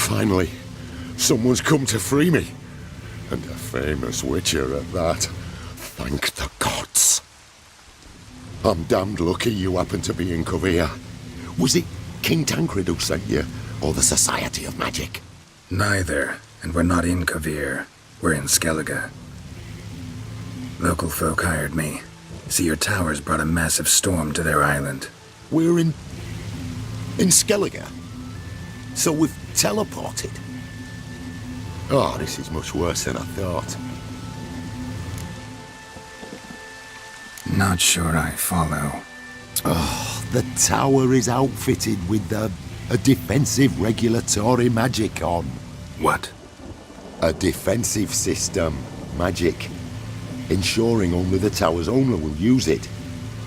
Finally, someone's come to free me. And a famous witcher at that. Thank the gods. I'm damned lucky you happen to be in Kovir. Was it King Tancred who sent you, or the Society of Magic? Neither, and we're not in Kovir. We're in Skellige. Local folk hired me. See, your towers brought a massive storm to their island. We're in Skellige? So we've teleported? Oh, this is much worse than I thought. Not sure I follow. Oh, the tower is outfitted with a defensive regulatory magic on. What? A defensive system magic, ensuring only the tower's owner will use it.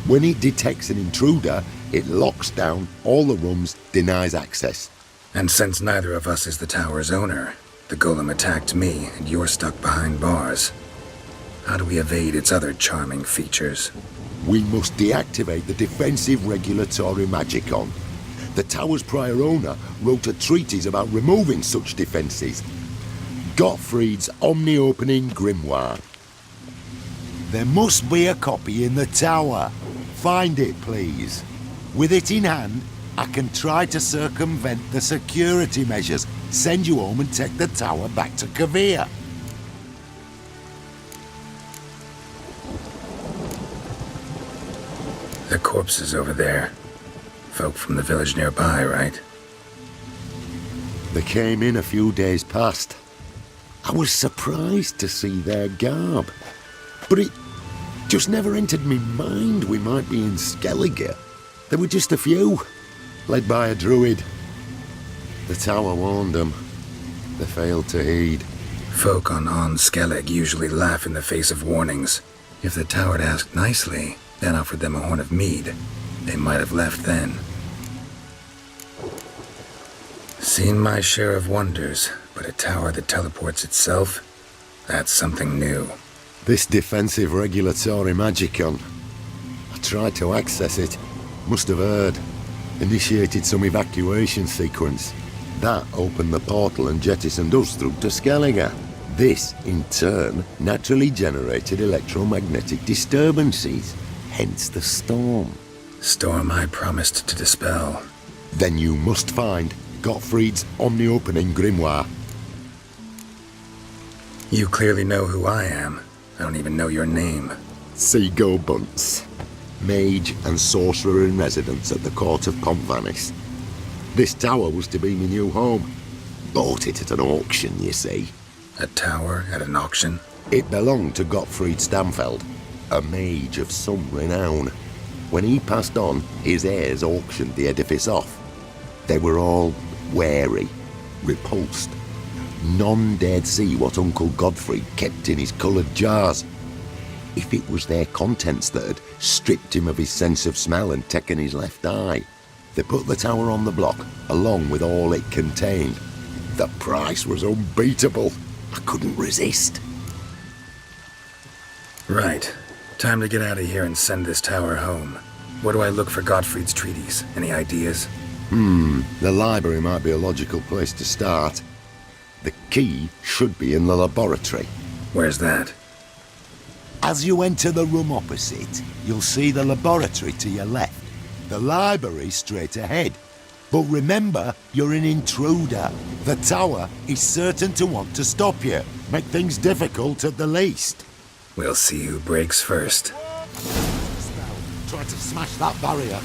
When it detects an intruder, it locks down all the rooms, denies access. And since neither of us is the tower's owner, the golem attacked me and you're stuck behind bars. How do we evade its other charming features? We must deactivate the defensive regulatory magic on. The tower's prior owner wrote a treatise about removing such defenses. Gottfried's omni-opening grimoire. There must be a copy in the tower. Find it, please. With it in hand, I can try to circumvent the security measures, send you home and take the tower back to Kovir. The corpses over there. Folk from the village nearby, right? They came in a few days past. I was surprised to see their garb. But it just never entered me mind we might be in Skellige. There were just a few, led by a druid. The tower warned them. They failed to heed. Folk on Skellig usually laugh in the face of warnings. If the tower had asked nicely, then offered them a horn of mead, they might have left then. Seen my share of wonders, but a tower that teleports itself? That's something new. This defensive regulatory magicon. I tried to access it. Must have heard. Initiated some evacuation sequence. That opened the portal and jettisoned us through to Skellige. This, in turn, naturally generated electromagnetic disturbances. Hence the storm. Storm I promised to dispel. Then you must find Gottfried's omni-opening grimoire. You clearly know who I am. I don't even know your name. Seago Bunce, mage and sorcerer in residence at the court of Pontvanis. This tower was to be my new home. Bought it at an auction, you see. A tower at an auction? It belonged to Gottfried Stamfeld, a mage of some renown. When he passed on, his heirs auctioned the edifice off. They were all wary, repulsed. None dared see what Uncle Godfrey kept in his coloured jars. If it was their contents that had stripped him of his sense of smell and taken his left eye, they put the tower on the block, along with all it contained. The price was unbeatable. I couldn't resist. Right. Time to get out of here and send this tower home. Where do I look for Gottfried's treatise? Any ideas? The library might be a logical place to start. The key should be in the laboratory. Where's that? As you enter the room opposite, you'll see the laboratory to your left. The library straight ahead. But remember, you're an intruder. The tower is certain to want to stop you. Make things difficult at the least. We'll see who breaks first. Try to smash that barrier.